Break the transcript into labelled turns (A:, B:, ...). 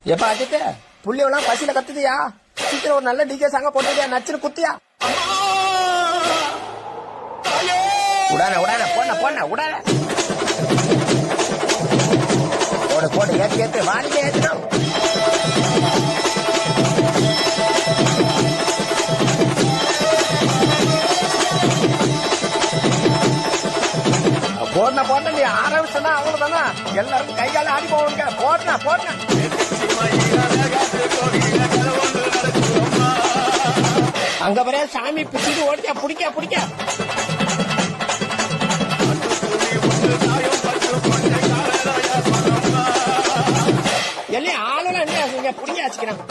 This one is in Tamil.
A: எப்ப அஜித்து புள்ளியெல்லாம் பசியில கத்துதியா? சீக்கிரம் ஒரு நல்ல டிகே சாங்க போட்டுதியா, நச்சுன்னு குத்தியா? உடான உடான போன போன உடான போடு போடு, ஏத்து ஏத்து, வாடிக்கை ஏத்தணும். போடன போட்ட நீ ஆரம்பிச்சா அவ்வளவுதானா? எல்லாரும் கைகால ஆடி போவாங்க. போடனா போடனா அங்க வரைய சாமி பிடிச்சிட்டு ஓடிக்கா, பிடிக்க பிடிக்க. எல்லாம் ஆளுநர் என்ன பிடிக்க வச்சுக்கிறான்.